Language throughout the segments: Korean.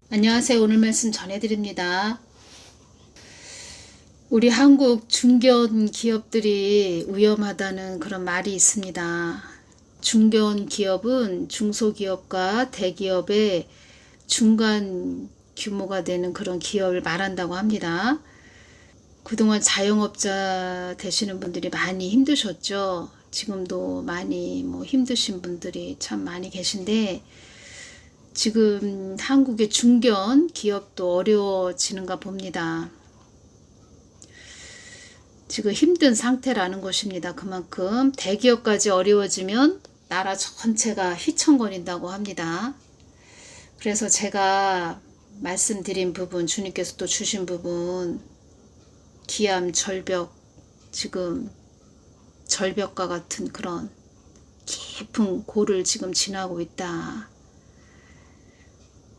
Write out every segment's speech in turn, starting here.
안녕하세요. 오늘 말씀 전해드립니다. 우리 한국 중견 기업들이 위험하다는 그런 말이 있습니다. 중견 기업은 중소기업과 대기업의 중간 규모가 되는 그런 기업을 말한다고 합니다. 그동안 자영업자 되시는 분들이 많이 힘드셨죠. 지금도 많이 힘드신 분들이 참 많이 계신데, 지금 한국의 중견 기업도 어려워지는가 봅니다. 지금 힘든 상태라는 것입니다. 그만큼 대기업까지 어려워지면 나라 전체가 휘청거린다고 합니다. 그래서 제가 말씀드린 부분, 주님께서 또 주신 부분, 기암, 절벽, 지금 절벽과 같은 그런 깊은 고를 지금 지나고 있다.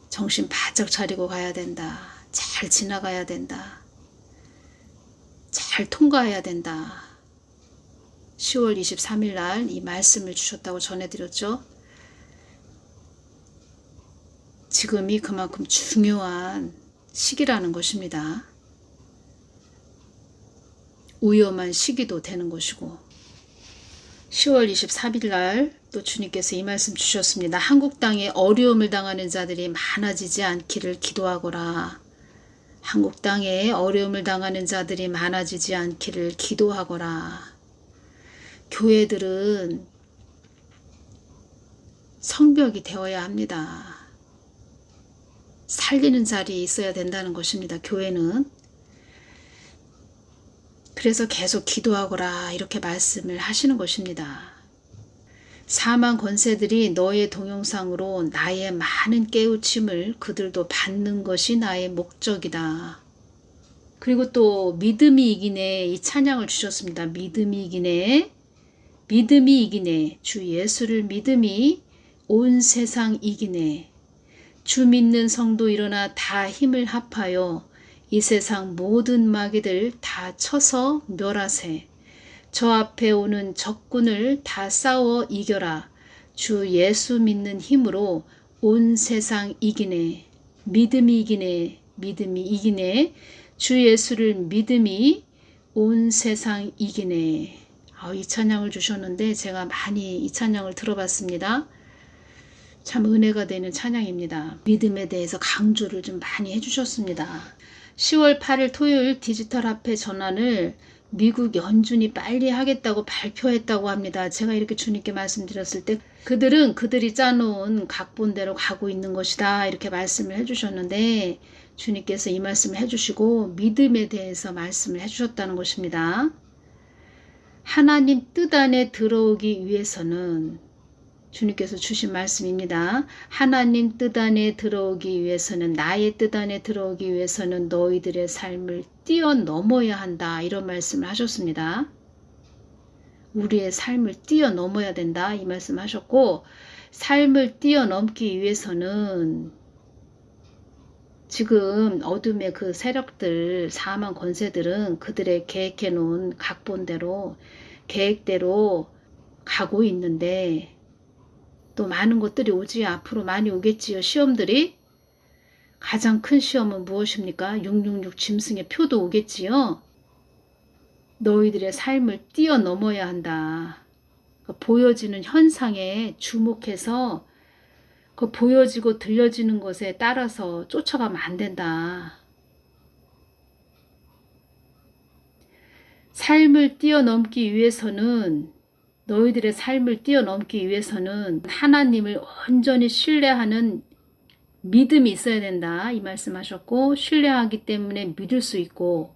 정신 바짝 차리고 가야 된다. 잘 지나가야 된다. 잘 통과해야 된다. 10월 23일 날 이 말씀을 주셨다고 전해드렸죠. 지금이 그만큼 중요한 시기라는 것입니다. 위험한 시기도 되는 것이고, 10월 23일 날 또 주님께서 이 말씀 주셨습니다. 한국 땅에 어려움을 당하는 자들이 많아지지 않기를 기도하거라. 한국 땅에 어려움을 당하는 자들이 많아지지 않기를 기도하거라. 교회들은 성벽이 되어야 합니다. 살리는 자리에 있어야 된다는 것입니다. 교회는. 그래서 계속 기도하거라 이렇게 말씀을 하시는 것입니다. 사망 권세들이 너의 동영상으로 나의 많은 깨우침을 그들도 받는 것이 나의 목적이다. 그리고 또 믿음이 이기네, 이 찬양을 주셨습니다. 믿음이 이기네, 믿음이 이기네, 주 예수를 믿음이 온 세상 이기네. 주 믿는 성도 일어나 다 힘을 합하여 이 세상 모든 마귀들 다 쳐서 멸하세. 저 앞에 오는 적군을 다 싸워 이겨라. 주 예수 믿는 힘으로 온 세상 이기네. 믿음이 이기네. 믿음이 이기네. 주 예수를 믿음이 온 세상 이기네. 이 찬양을 주셨는데 제가 많이 이 찬양을 들어봤습니다. 참 은혜가 되는 찬양입니다. 믿음에 대해서 강조를 좀 많이 해주셨습니다. 10월 8일 토요일 디지털 화폐 전환을 미국 연준이 빨리 하겠다고 발표했다고 합니다. 제가 이렇게 주님께 말씀드렸을 때 그들은 그들이 짜놓은 각본대로 가고 있는 것이다 이렇게 말씀을 해주셨는데, 주님께서 이 말씀을 해주시고 믿음에 대해서 말씀을 해주셨다는 것입니다. 하나님 뜻 안에 들어오기 위해서는, 주님께서 주신 말씀입니다. 하나님 뜻 안에 들어오기 위해서는, 나의 뜻 안에 들어오기 위해서는 너희들의 삶을 뛰어넘어야 한다 이런 말씀을 하셨습니다. 우리의 삶을 뛰어넘어야 된다 이 말씀 하셨고, 삶을 뛰어넘기 위해서는 지금 어둠의 그 세력들, 사망 권세들은 그들의 계획해 놓은 각본대로 계획대로 가고 있는데, 또 많은 것들이 오지, 앞으로 많이 오겠지요. 시험들이. 가장 큰 시험은 무엇입니까? 666 짐승의 표도 오겠지요. 너희들의 삶을 뛰어넘어야 한다. 보여지는 현상에 주목해서 그 보여지고 들려지는 것에 따라서 쫓아가면 안 된다. 삶을 뛰어넘기 위해서는, 너희들의 삶을 뛰어넘기 위해서는 하나님을 온전히 신뢰하는 믿음이 있어야 된다 이 말씀하셨고, 신뢰하기 때문에 믿을 수 있고,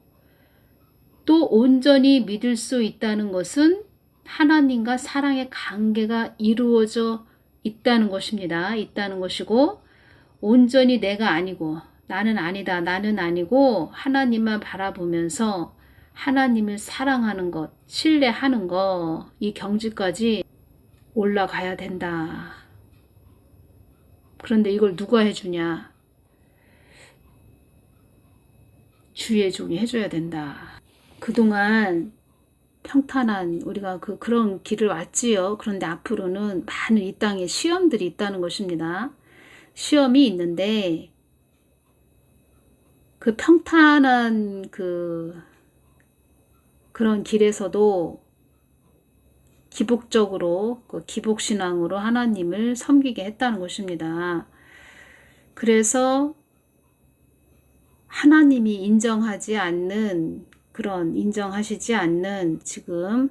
또 온전히 믿을 수 있다는 것은 하나님과 사랑의 관계가 이루어져 있다는 것입니다. 있다는 것이고, 온전히 내가 아니고 나는 아니다, 나는 아니고 하나님만 바라보면서 하나님을 사랑하는 것, 신뢰하는 것, 이 경지까지 올라가야 된다. 그런데 이걸 누가 해주냐? 주의 종이 해줘야 된다. 그동안 평탄한 우리가 그런 길을 왔지요. 그런데 앞으로는 많은 이 땅에 시험들이 있다는 것입니다. 시험이 있는데 그 평탄한 그런 길에서도 기복적으로 기복신앙으로 하나님을 섬기게 했다는 것입니다. 그래서 하나님이 인정하지 않는 인정하시지 않는 지금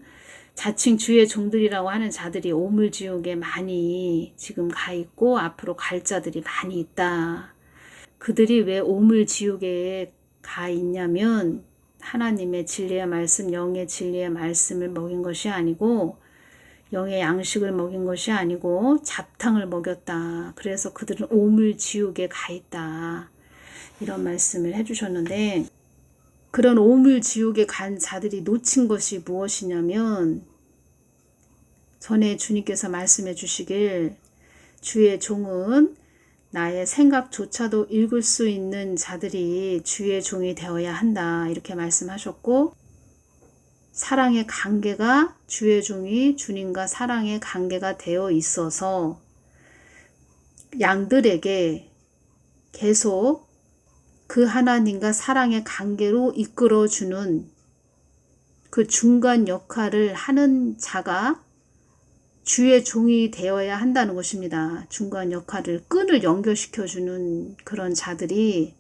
자칭 주의 종들이라고 하는 자들이 오물지옥에 많이 지금 가 있고 앞으로 갈 자들이 많이 있다. 그들이 왜 오물지옥에 가 있냐면 하나님의 진리의 말씀, 영의 진리의 말씀을 먹인 것이 아니고 영의 양식을 먹인 것이 아니고 잡탕을 먹였다. 그래서 그들은 오물지옥에 가 있다. 이런 말씀을 해주셨는데, 그런 오물지옥에 간 자들이 놓친 것이 무엇이냐면, 전에 주님께서 말씀해 주시길 주의 종은 나의 생각조차도 읽을 수 있는 자들이 주의 종이 되어야 한다. 이렇게 말씀하셨고, 사랑의 관계가 주의 종이 주님과 사랑의 관계가 되어 있어서 양들에게 계속 그 하나님과 사랑의 관계로 이끌어주는 그 중간 역할을 하는 자가 주의 종이 되어야 한다는 것입니다. 중간 역할을, 끈을 연결시켜주는 그런 자들이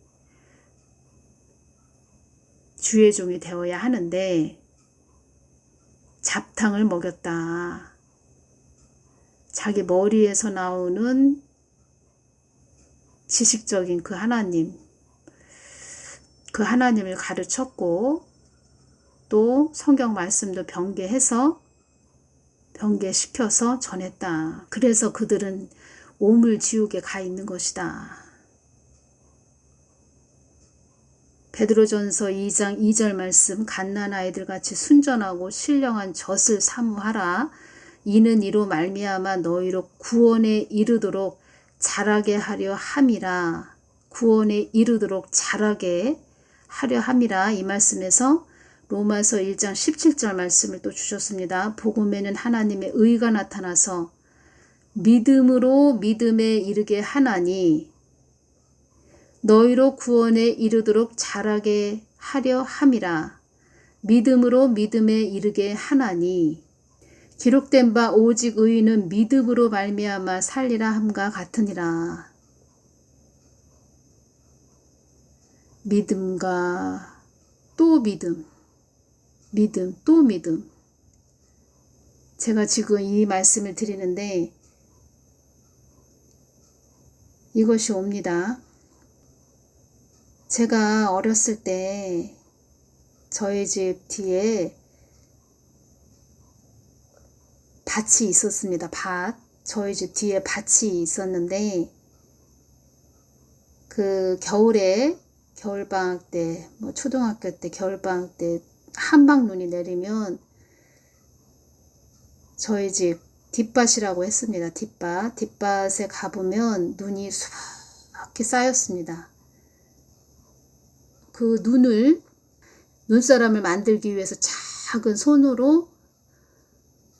주의 종이 되어야 하는데 잡탕을 먹였다. 자기 머리에서 나오는 지식적인 그 하나님을 가르쳤고 또 성경 말씀도 변개시켜서 전했다. 그래서 그들은 오물지옥에 가 있는 것이다. 베드로전서 2장 2절 말씀, 갓난아이들 같이 순전하고 신령한 젖을 사모하라. 이는 이로 말미암아 너희로 구원에 이르도록 자라게 하려 함이라. 구원에 이르도록 자라게 하려 함이라. 이 말씀에서 로마서 1장 17절 말씀을 또 주셨습니다. 복음에는 하나님의 의가 나타나서 믿음으로 믿음에 이르게 하나니 너희로 구원에 이르도록 자라게 하려 함이라. 믿음으로 믿음에 이르게 하나니 기록된 바 오직 의인은 믿음으로 말미암아 살리라 함과 같으니라. 믿음과 또 믿음, 믿음 또 믿음. 제가 지금 이 말씀을 드리는데 이것이 옵니다. 제가 어렸을 때 저희 집 뒤에 밭이 있었습니다. 저희 집 뒤에 밭이 있었는데 그 겨울방학 때, 초등학교 때 겨울방학 때 한방눈이 내리면 저희 집 뒷밭이라고 했습니다. 뒷밭에 가보면 눈이 수북히 쌓였습니다. 그 눈사람을 만들기 위해서 작은 손으로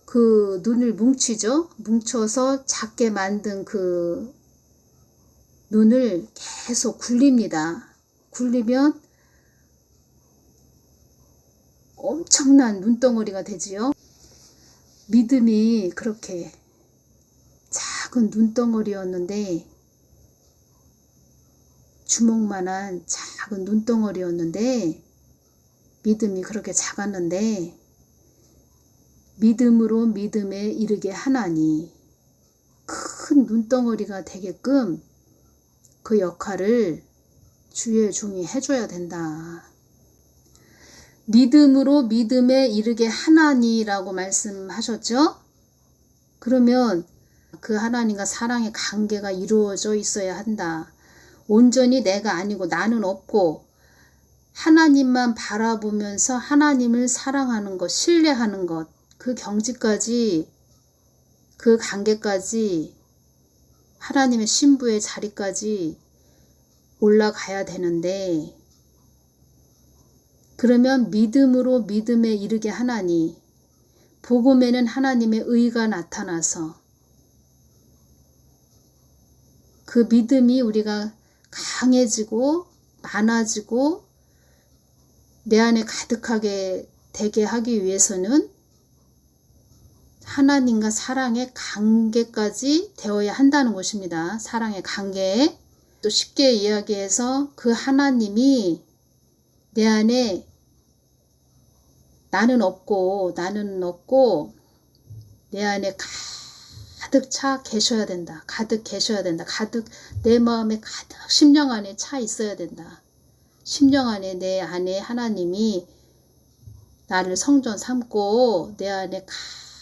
그 눈을 뭉쳐서 작게 만든 그 눈을 계속 굴립니다. 굴리면 엄청난 눈덩어리가 되지요. 믿음이 그렇게 작은 눈덩어리였는데, 주먹만한 작은 눈덩어리였는데, 믿음이 그렇게 작았는데, 믿음으로 믿음에 이르게 하나니 큰 눈덩어리가 되게끔 그 역할을 주의 종이 해줘야 된다. 믿음으로 믿음에 이르게 하나니라고 말씀하셨죠? 그러면 그 하나님과 사랑의 관계가 이루어져 있어야 한다. 온전히 내가 아니고 나는 없고 하나님만 바라보면서 하나님을 사랑하는 것, 신뢰하는 것, 그 경지까지, 그 관계까지, 하나님의 신부의 자리까지 올라가야 되는데, 그러면 믿음으로 믿음에 이르게 하나니, 복음에는 하나님의 의가 나타나서 그 믿음이 우리가 강해지고 많아지고 내 안에 가득하게 되게 하기 위해서는 하나님과 사랑의 관계까지 되어야 한다는 것입니다. 사랑의 관계. 또 쉽게 이야기해서 그 하나님이 내 안에 나는 없고 내 안에 가득 차 계셔야 된다. 가득 계셔야 된다. 가득 내 마음에 가득 심령 안에 차 있어야 된다. 심령 안에 내 안에 하나님이 나를 성전 삼고 내 안에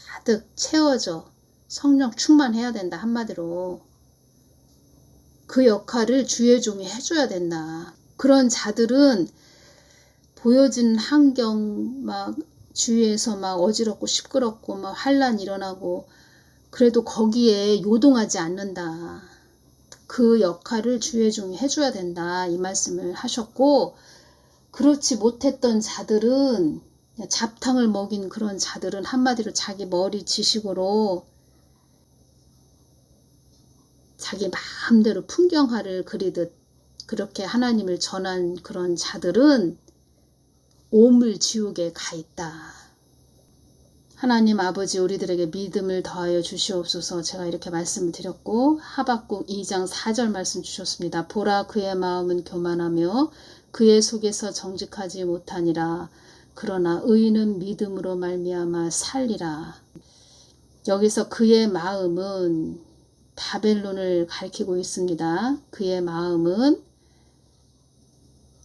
가득 채워져 성령 충만해야 된다. 한마디로 그 역할을 주의 종이 해줘야 된다. 그런 자들은 보여진 환경 막 주위에서 막 어지럽고 시끄럽고 막 환란 일어나고 그래도 거기에 요동하지 않는다. 그 역할을 주의 종이 해줘야 된다. 이 말씀을 하셨고, 그렇지 못했던 자들은, 잡탕을 먹인 그런 자들은 한마디로 자기 머리 지식으로 자기 마음대로 풍경화를 그리듯 그렇게 하나님을 전한 그런 자들은 오물 지옥에 가 있다. 하나님 아버지, 우리들에게 믿음을 더하여 주시옵소서. 제가 이렇게 말씀을 드렸고, 하박국 2장 4절 말씀 주셨습니다. 보라, 그의 마음은 교만하며 그의 속에서 정직하지 못하니라. 그러나 의인은 믿음으로 말미암아 살리라. 여기서 그의 마음은 바벨론을 가리키고 있습니다. 그의 마음은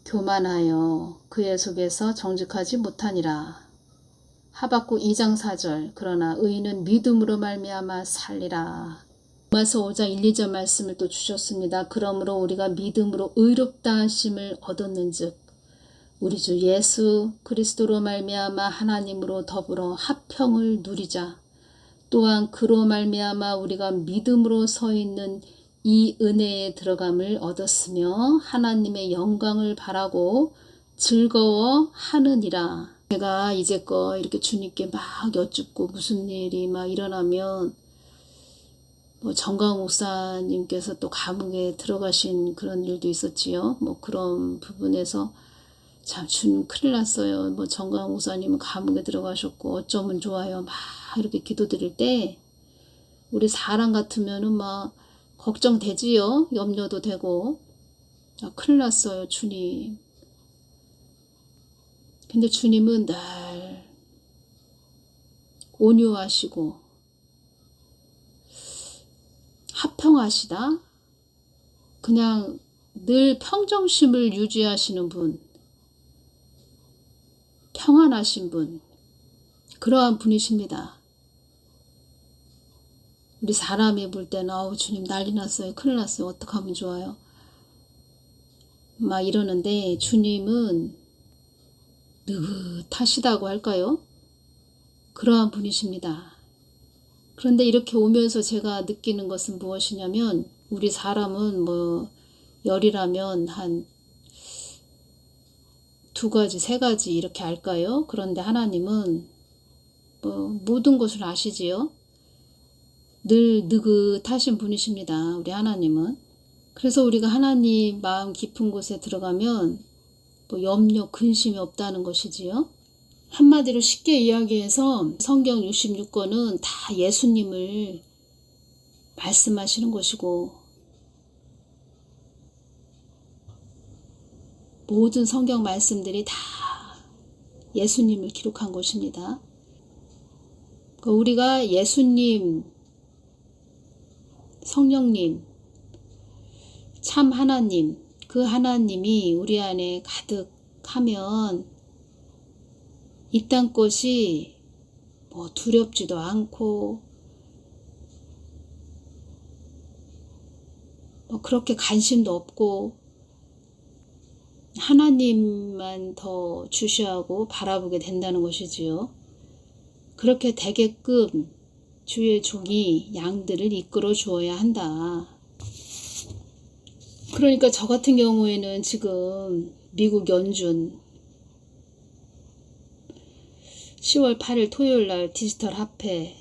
교만하여 그의 속에서 정직하지 못하니라. 하박국 2장 4절. 그러나 의인은 믿음으로 말미암아 살리라. 로마서 5장 1, 2절 말씀을 또 주셨습니다. 그러므로 우리가 믿음으로 의롭다 하심을 얻었는즉 우리 주 예수 그리스도로 말미암아 하나님으로 더불어 화평을 누리자. 또한 그로 말미암아 우리가 믿음으로 서 있는 이 은혜에 들어감을 얻었으며 하나님의 영광을 바라고 즐거워하느니라. 제가 이제껏 이렇게 주님께 막 여쭙고 무슨 일이 막 일어나면 뭐 정강 목사님께서 또 감옥에 들어가신 그런 일도 있었지요. 뭐 그런 부분에서 참 주님 큰일 났어요. 뭐 정강 목사님은 감옥에 들어가셨고 어쩌면 좋아요. 막 이렇게 기도드릴 때 우리 사람 같으면은 막 걱정되지요. 염려도 되고 큰일 났어요. 주님. 근데 주님은 늘 온유하시고 화평하시다. 그냥 늘 평정심을 유지하시는 분, 평안하신 분, 그러한 분이십니다. 우리 사람이 볼 때는 아우 주님 난리 났어요. 큰일 났어요. 어떡하면 좋아요. 막 이러는데 주님은 느긋하시다고 할까요? 그러한 분이십니다. 그런데 이렇게 오면서 제가 느끼는 것은 무엇이냐면 우리 사람은 뭐 열이라면 한 2가지, 3가지 이렇게 알까요? 그런데 하나님은 뭐 모든 것을 아시지요? 늘 느긋하신 분이십니다. 우리 하나님은. 그래서 우리가 하나님 마음 깊은 곳에 들어가면 뭐 염려, 근심이 없다는 것이지요. 한마디로 쉽게 이야기해서 성경 66권은 다 예수님을 말씀하시는 것이고 모든 성경 말씀들이 다 예수님을 기록한 것입니다. 우리가 예수님, 성령님, 참 하나님, 그 하나님이 우리 안에 가득하면 이 땅 것이 뭐 두렵지도 않고 뭐 그렇게 관심도 없고 하나님만 더 주시하고 바라보게 된다는 것이지요. 그렇게 되게끔 주의 종이 양들을 이끌어 주어야 한다. 그러니까 저 같은 경우에는 지금 미국 연준 10월 8일 토요일날 디지털 화폐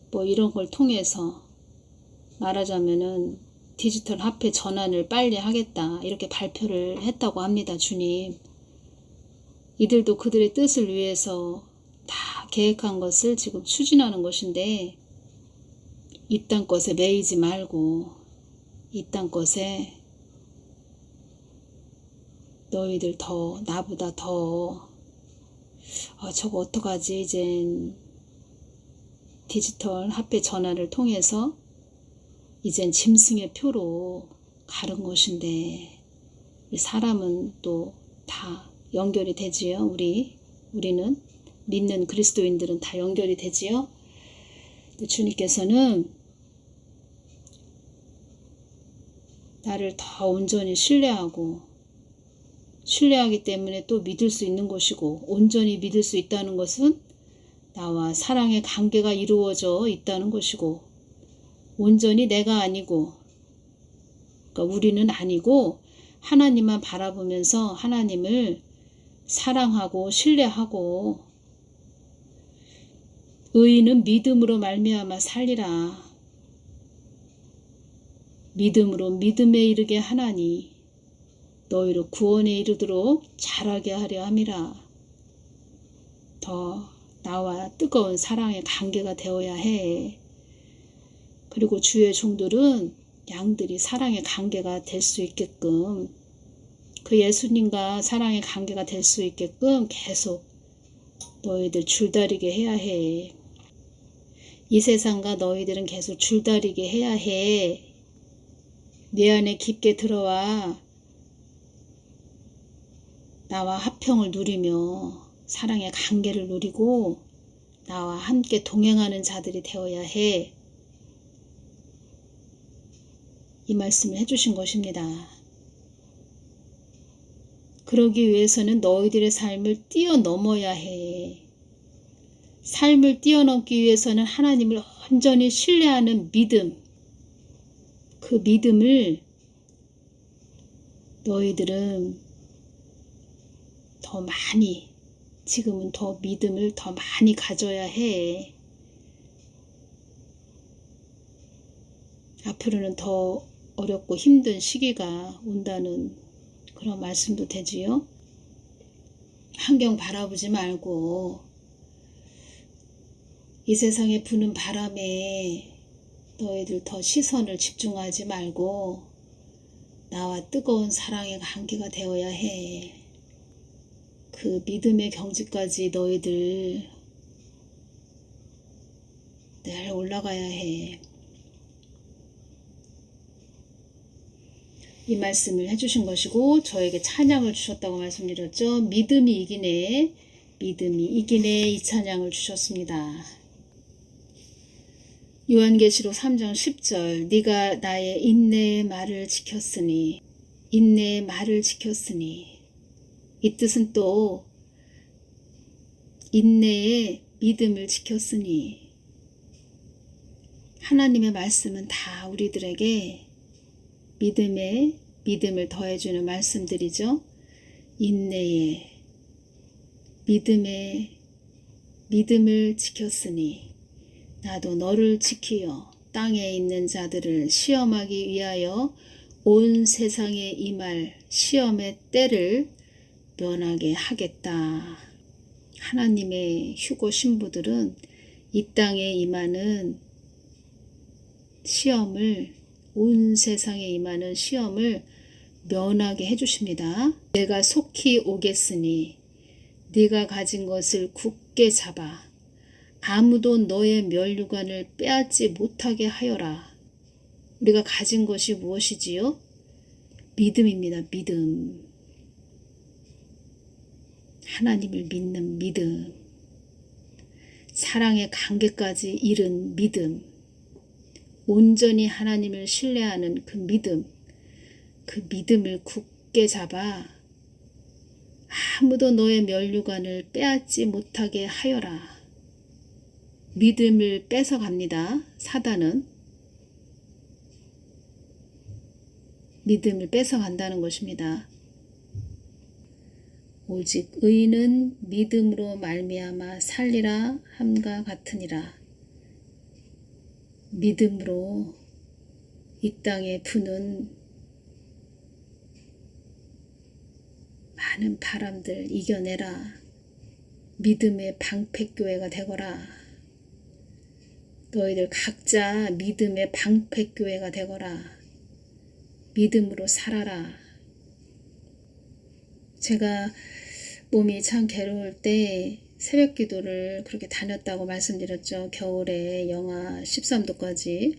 뭐 이런 걸 통해서 말하자면은 디지털 화폐 전환을 빨리 하겠다 이렇게 발표를 했다고 합니다. 주님. 이들도 그들의 뜻을 위해서 다 계획한 것을 지금 추진하는 것인데 이딴 것에 매이지 말고 이딴 것에 너희들 더 나보다 더 저거 어떡하지 이젠 디지털 화폐 전환을 통해서 이젠 짐승의 표로 가는 것인데 사람은 또 다 연결이 되지요. 우리는 믿는 그리스도인들은 다 연결이 되지요. 주님께서는 나를 더 온전히 신뢰하기 때문에 또 믿을 수 있는 것이고 온전히 믿을 수 있다는 것은 나와 사랑의 관계가 이루어져 있다는 것이고 온전히 내가 아니고 그러니까 우리는 아니고 하나님만 바라보면서 하나님을 사랑하고 신뢰하고 의인은 믿음으로 말미암아 살리라. 믿음으로 믿음에 이르게 하나니 너희로 구원에 이르도록 잘하게 하려 함이라. 더 나와 뜨거운 사랑의 관계가 되어야 해. 그리고 주의 종들은 양들이 사랑의 관계가 될 수 있게끔 그 예수님과 사랑의 관계가 될 수 있게끔 계속 너희들 줄다리게 해야 해. 이 세상과 너희들은 계속 줄다리게 해야 해. 내 안에 깊게 들어와 나와 화평을 누리며 사랑의 관계를 누리고 나와 함께 동행하는 자들이 되어야 해. 이 말씀을 해주신 것입니다. 그러기 위해서는 너희들의 삶을 뛰어넘어야 해. 삶을 뛰어넘기 위해서는 하나님을 온전히 신뢰하는 믿음, 그 믿음을 너희들은 더 많이, 지금은 더 믿음을 더 많이 가져야 해. 앞으로는 더 어렵고 힘든 시기가 온다는 그런 말씀도 되지요. 환경 바라보지 말고 이 세상에 부는 바람에 너희들 더 시선을 집중하지 말고 나와 뜨거운 사랑의 관계가 되어야 해. 그 믿음의 경지까지 너희들 늘 올라가야 해. 이 말씀을 해주신 것이고 저에게 찬양을 주셨다고 말씀드렸죠. 믿음이 이기네. 믿음이 이기네. 이 찬양을 주셨습니다. 요한계시록 3장 10절 네가 나의 인내의 말을 지켰으니 인내의 말을 지켰으니 이 뜻은 또 인내의 믿음을 지켰으니 하나님의 말씀은 다 우리들에게 믿음을 더해주는 말씀들이죠. 인내의 믿음을 지켰으니 나도 너를 지키어 땅에 있는 자들을 시험하기 위하여 온 세상에 임할 시험의 때를 면하게 하겠다. 하나님의 휴거 신부들은 이 땅에 임하는 시험을 온 세상에 임하는 시험을 면하게 해주십니다. 내가 속히 오겠으니 네가 가진 것을 굳게 잡아 아무도 너의 면류관을 빼앗지 못하게 하여라. 우리가 가진 것이 무엇이지요? 믿음입니다. 믿음. 하나님을 믿는 믿음. 사랑의 관계까지 이른 믿음. 온전히 하나님을 신뢰하는 그 믿음을 굳게 잡아 아무도 너의 면류관을 빼앗지 못하게 하여라. 믿음을 뺏어갑니다. 사단은 믿음을 뺏어간다는 것입니다. 오직 의인은 믿음으로 말미암아 살리라 함과 같으니라. 믿음으로 이 땅에 부는 많은 바람들 이겨내라. 믿음의 방패교회가 되거라. 너희들 각자 믿음의 방패교회가 되거라. 믿음으로 살아라. 제가 몸이 참 괴로울 때 새벽 기도를 그렇게 다녔다고 말씀드렸죠. 겨울에 영하 13도까지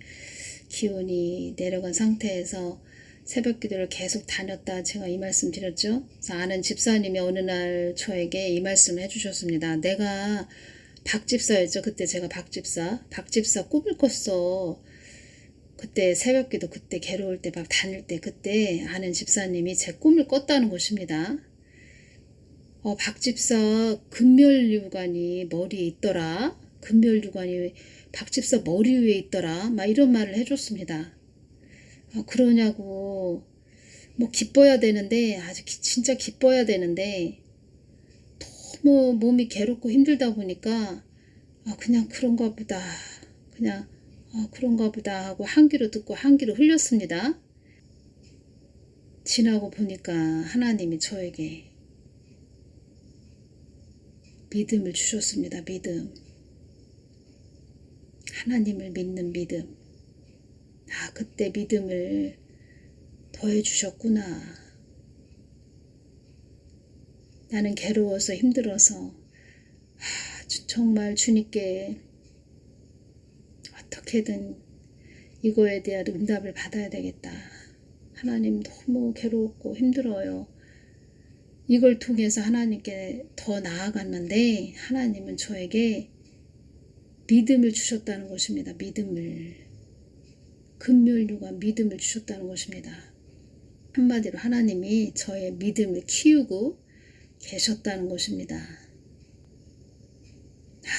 기온이 내려간 상태에서 새벽 기도를 계속 다녔다 제가 이 말씀 드렸죠. 그래서 아는 집사님이 어느 날 저에게 이 말씀을 해주셨습니다. 내가 박집사였죠. 그때 제가 박집사 꿈을 꿨어. 그때 새벽 기도 그때 괴로울 때 막 다닐 때 그때 아는 집사님이 제 꿈을 꿨다는 것입니다. 박집사 금멸류관이 머리에 있더라. 금멸류관이 박집사 머리 위에 있더라. 막 이런 말을 해줬습니다. 그러냐고 뭐 기뻐야 되는데 아주 진짜 기뻐야 되는데 너무 몸이 괴롭고 힘들다 보니까 그냥 그런가 보다 그냥 그런가 보다 하고 한 귀로 듣고 한 귀로 흘렸습니다. 지나고 보니까 하나님이 저에게 믿음을 주셨습니다. 믿음. 하나님을 믿는 믿음. 그때 믿음을 더해 주셨구나. 나는 괴로워서 힘들어서 정말 주님께 어떻게든 이거에 대한 응답을 받아야 되겠다. 하나님 너무 괴롭고 힘들어요. 이걸 통해서 하나님께 더 나아갔는데 하나님은 저에게 믿음을 주셨다는 것입니다. 믿음을. 금멸류관 믿음을 주셨다는 것입니다. 한마디로 하나님이 저의 믿음을 키우고 계셨다는 것입니다.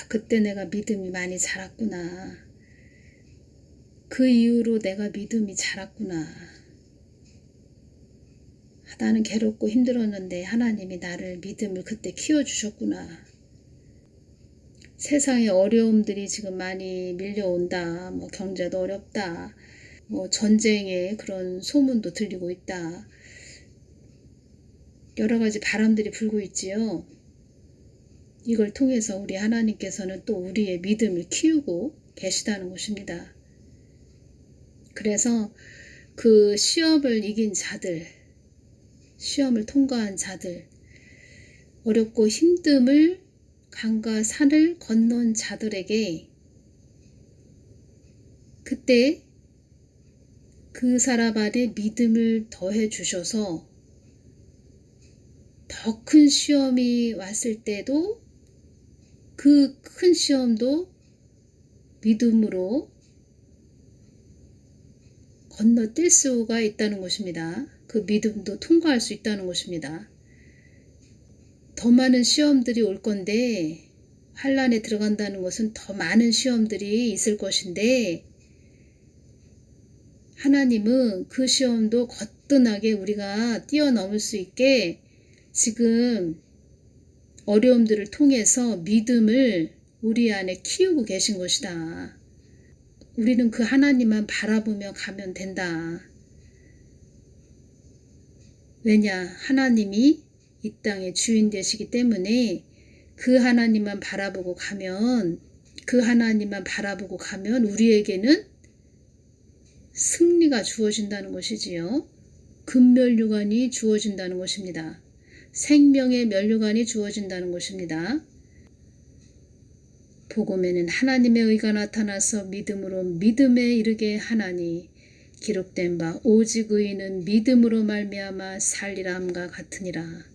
그때 내가 믿음이 많이 자랐구나. 그 이후로 내가 믿음이 자랐구나. 나는 괴롭고 힘들었는데 하나님이 나를 믿음을 그때 키워주셨구나. 세상에 어려움들이 지금 많이 밀려온다. 뭐 경제도 어렵다. 뭐 전쟁의 그런 소문도 들리고 있다. 여러 가지 바람들이 불고 있지요. 이걸 통해서 우리 하나님께서는 또 우리의 믿음을 키우고 계시다는 것입니다. 그래서 그 시험을 이긴 자들, 시험을 통과한 자들, 어렵고 힘듦을 강과 산을 건넌 자들에게 그때 그 사람 안에 믿음을 더해 주셔서 더 큰 시험이 왔을 때도 그 큰 시험도 믿음으로 건너뛸 수가 있다는 것입니다. 그 믿음도 통과할 수 있다는 것입니다. 더 많은 시험들이 올 건데 환난에 들어간다는 것은 더 많은 시험들이 있을 것인데 하나님은 그 시험도 거뜬하게 우리가 뛰어넘을 수 있게 지금 어려움들을 통해서 믿음을 우리 안에 키우고 계신 것이다. 우리는 그 하나님만 바라보며 가면 된다. 왜냐? 하나님이 이 땅의 주인 되시기 때문에 그 하나님만 바라보고 가면 우리에게는 승리가 주어진다는 것이지요. 금면류관이 주어진다는 것입니다. 생명의 면류관이 주어진다는 것입니다. 복음에는 하나님의 의가 나타나서 믿음으로 믿음에 이르게 하나니 기록된 바 오직 의인은 믿음으로 말미암아 살리람과 같으니라.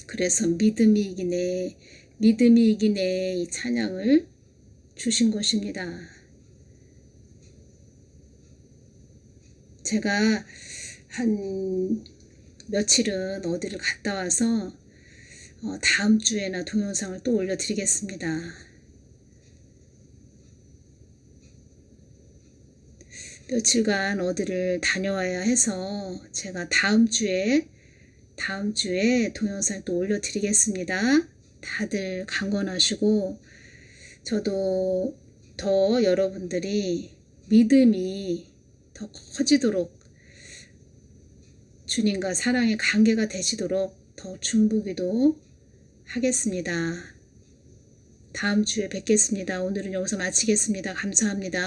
그래서 믿음이 이기네 이 찬양을 주신 것입니다. 제가 한 며칠은 어디를 갔다 와서 다음 주에나 동영상을 또 올려드리겠습니다. 며칠간 어디를 다녀와야 해서 제가 다음 주에 동영상을 또 올려드리겠습니다. 다들 강건하시고 저도 더 여러분들이 믿음이 더 커지도록 주님과 사랑의 관계가 되시도록 더 중보기도 하겠습니다. 다음 주에 뵙겠습니다. 오늘은 여기서 마치겠습니다. 감사합니다.